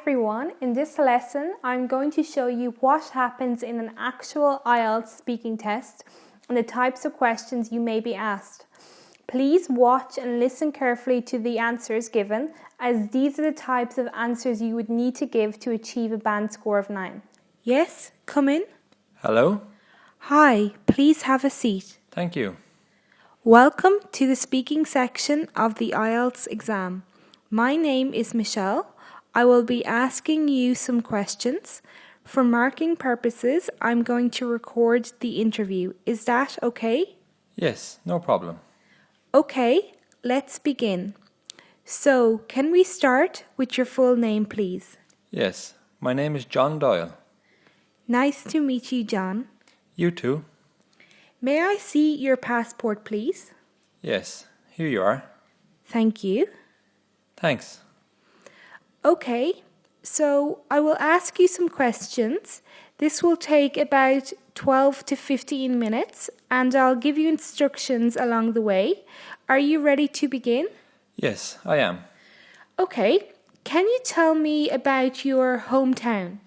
everyone, in this lesson I'm going to show you what happens in an actual IELTS speaking test and the types of questions you may be asked. Please watch and listen carefully to the answers given, as these are the types of answers you would need to give to achieve a band score of 9. Yes, come in. Hello. Hi, please have a seat. Thank you. Welcome to the speaking section of the IELTS exam. My name is Michelle. I will be asking you some questions. For marking purposes, I'm going to record the interview. Is that okay? Yes, no problem. Okay, let's begin. So, can we start with your full name, please? Yes, my name is John Doyle. Nice to meet you, John. You too? May I see your passport, please? Yes, here you are. Thank you. Thanks. Okay, so I will ask you some questions. This will take about 12 to 15 minutes and I'll give you instructions along the way. Are you ready to begin? Yes, I am. Okay, can you tell me about your hometown?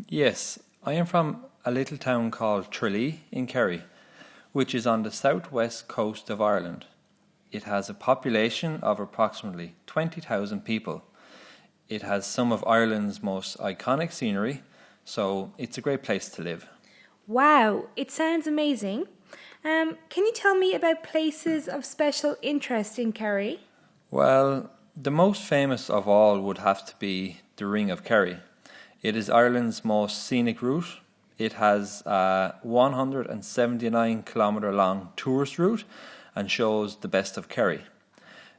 Yes, I am from a little town called Tralee in Kerry, which is on the southwest coast of Ireland. It has a population of approximately 20,000 people. It has some of Ireland's most iconic scenery, so it's a great place to live. Wow, it sounds amazing. Can you tell me about places of special interest in Kerry? Well, the most famous of all would have to be the Ring of Kerry. It is Ireland's most scenic route. It has a 179 kilometre long tourist route and shows the best of Kerry.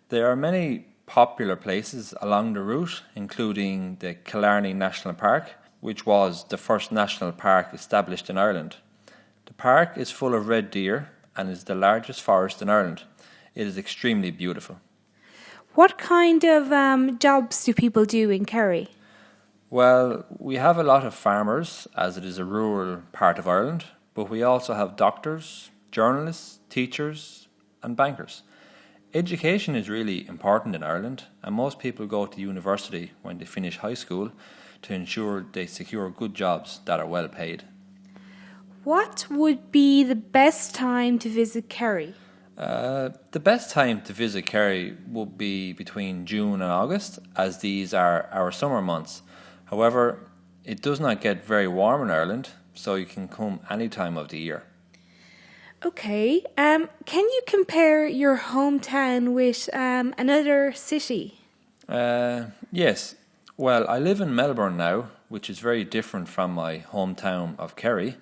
There are many popular places along the route, including the Killarney National Park, which was the first national park established in Ireland. The park is full of red deer and is the largest forest in Ireland. It is extremely beautiful. What kind of jobs do people do in Kerry? Well, we have a lot of farmers, as it is a rural part of Ireland, but we also have doctors, journalists, teachers and bankers. Education is really important in Ireland, and most people go to university when they finish high school to ensure they secure good jobs that are well paid. What would be the best time to visit Kerry? The best time to visit Kerry would be between June and August, as these are our summer months. However, it does not get very warm in Ireland, so you can come any time of the year. Okay, can you compare your hometown with another city? Yes. Well, I live in Melbourne now, which is very different from my hometown of Kerry.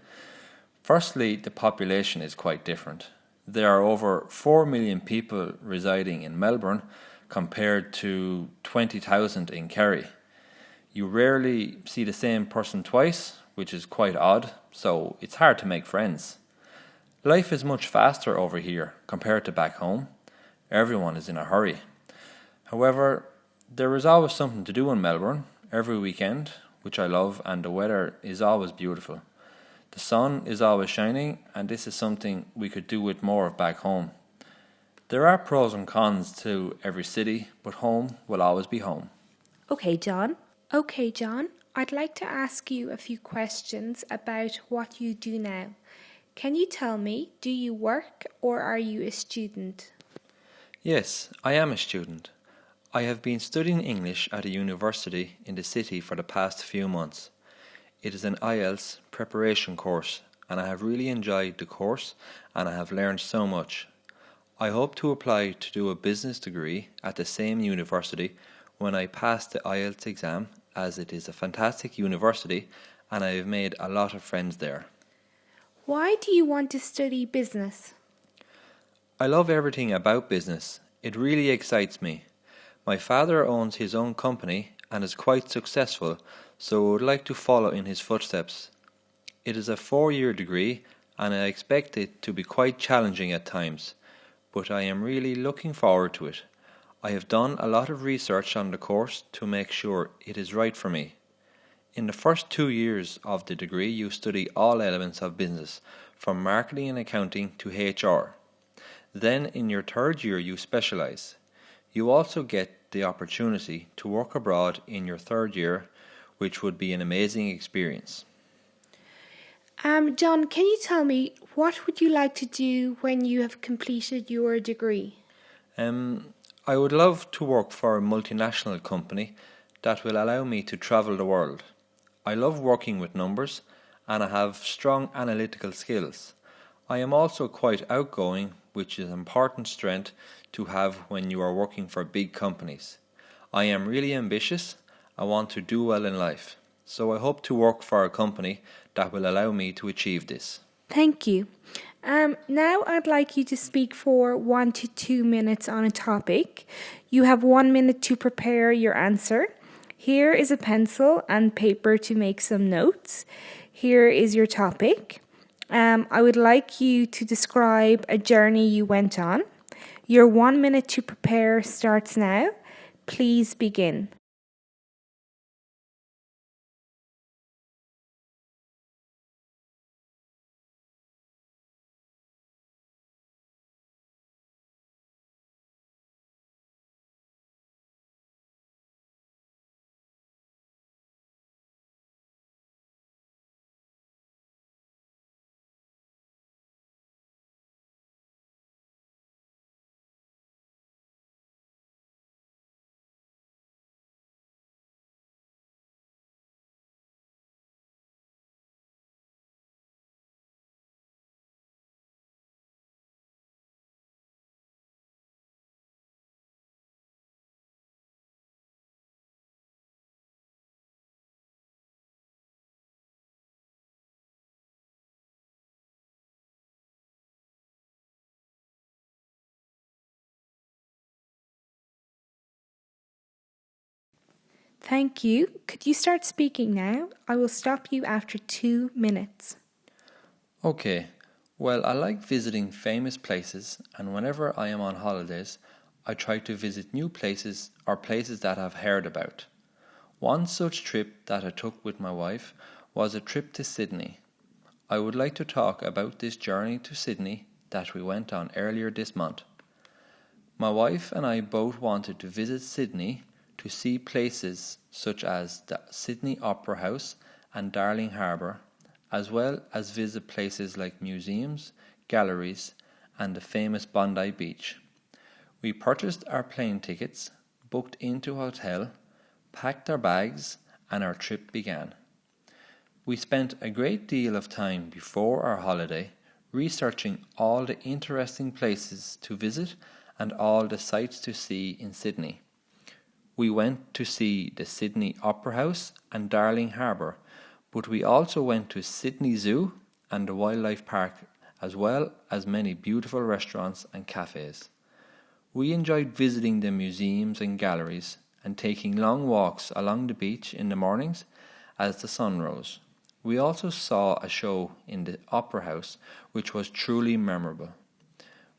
Firstly, the population is quite different. There are over 4 million people residing in Melbourne compared to 20,000 in Kerry. You rarely see the same person twice, which is quite odd, so it's hard to make friends. Life is much faster over here compared to back home. Everyone is in a hurry. However, there is always something to do in Melbourne every weekend, which I love, and the weather is always beautiful. The sun is always shining, and this is something we could do with more of back home. There are pros and cons to every city, but home will always be home. Okay, John, I'd like to ask you a few questions about what you do now. Can you tell me, do you work or are you a student? Yes, I am a student. I have been studying English at a university in the city for the past few months. It is an IELTS preparation course, and I have really enjoyed the course and I have learned so much. I hope to apply to do a business degree at the same university when I pass the IELTS exam, as it is a fantastic university and I have made a lot of friends there. Why do you want to study business? I love everything about business. It really excites me. My father owns his own company and is quite successful, so I would like to follow in his footsteps. It is a 4-year degree and I expect it to be quite challenging at times, but I am really looking forward to it. I have done a lot of research on the course to make sure it is right for me. In the first 2 years of the degree, you study all elements of business, from marketing and accounting to HR. Then in your 3rd year, you specialise. You also get the opportunity to work abroad in your 3rd year which would be an amazing experience. John, can you tell me what would you like to do when you have completed your degree? I would love to work for a multinational company that will allow me to travel the world. I love working with numbers and I have strong analytical skills. I am also quite outgoing, which is an important strength to have when you are working for big companies. I am really ambitious. I want to do well in life. So I hope to work for a company that will allow me to achieve this. Thank you. Now I'd like you to speak for 1 to 2 minutes on a topic. You have 1 minute to prepare your answer. Here is a pencil and paper to make some notes. Here is your topic. I would like you to describe a journey you went on. Your 1 minute to prepare starts now. Please begin. Thank you. Could you start speaking now? I will stop you after 2 minutes. Okay, well, I like visiting famous places, and whenever I am on holidays, I try to visit new places or places that I've heard about. One such trip that I took with my wife was a trip to Sydney. I would like to talk about this journey to Sydney that we went on earlier this month. My wife and I both wanted to visit Sydney to see places such as the Sydney Opera House and Darling Harbour, as well as visit places like museums, galleries, and the famous Bondi Beach. We purchased our plane tickets, booked into a hotel, packed our bags, and our trip began. We spent a great deal of time before our holiday researching all the interesting places to visit and all the sights to see in Sydney. We went to see the Sydney Opera House and Darling Harbour, but we also went to Sydney Zoo and the Wildlife Park, as well as many beautiful restaurants and cafes. We enjoyed visiting the museums and galleries and taking long walks along the beach in the mornings as the sun rose. We also saw a show in the Opera House, which was truly memorable.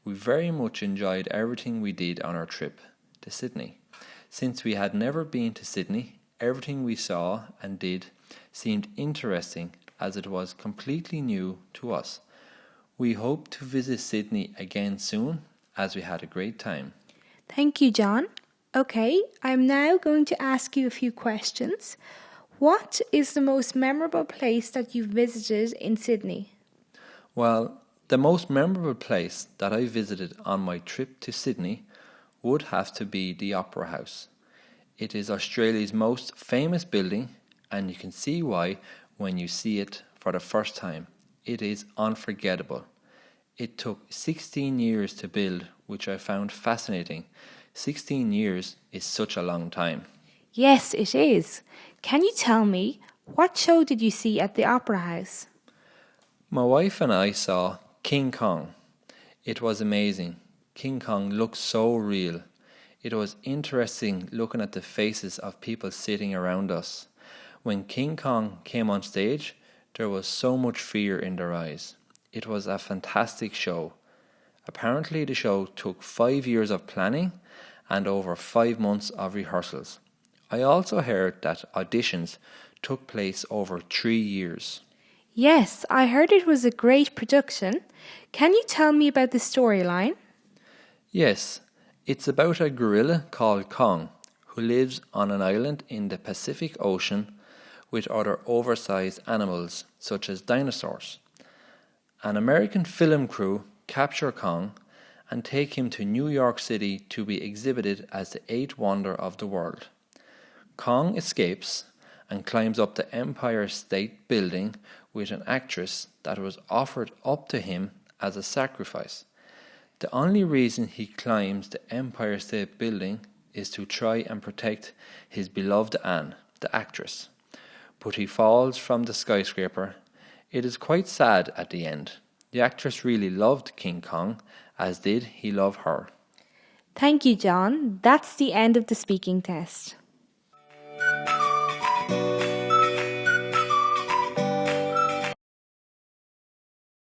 We very much enjoyed everything we did on our trip to Sydney. Since we had never been to Sydney, everything we saw and did seemed interesting as it was completely new to us. We hope to visit Sydney again soon as we had a great time. Thank you, John. Okay, I'm now going to ask you a few questions. What is the most memorable place that you've visited in Sydney? Well, the most memorable place that I visited on my trip to Sydney would have to be the Opera House. It is Australia's most famous building, and you can see why when you see it for the first time. It is unforgettable. It took 16 years to build, which I found fascinating. 16 years is such a long time. Yes, it is. Can you tell me, what show did you see at the Opera House? My wife and I saw King Kong. It was amazing. King Kong looked so real. It was interesting looking at the faces of people sitting around us. When King Kong came on stage, there was so much fear in their eyes. It was a fantastic show. Apparently the show took 5 years of planning and over 5 months of rehearsals. I also heard that auditions took place over 3 years. Yes, I heard it was a great production. Can you tell me about the storyline? Yes, it's about a gorilla called Kong who lives on an island in the Pacific Ocean with other oversized animals such as dinosaurs. An American film crew capture Kong and take him to New York City to be exhibited as the eighth wonder of the world. Kong escapes and climbs up the Empire State Building with an actress that was offered up to him as a sacrifice. The only reason he climbs the Empire State Building is to try and protect his beloved Anne, the actress. But he falls from the skyscraper. It is quite sad at the end. The actress really loved King Kong, as did he love her. Thank you, John. That's the end of the speaking test.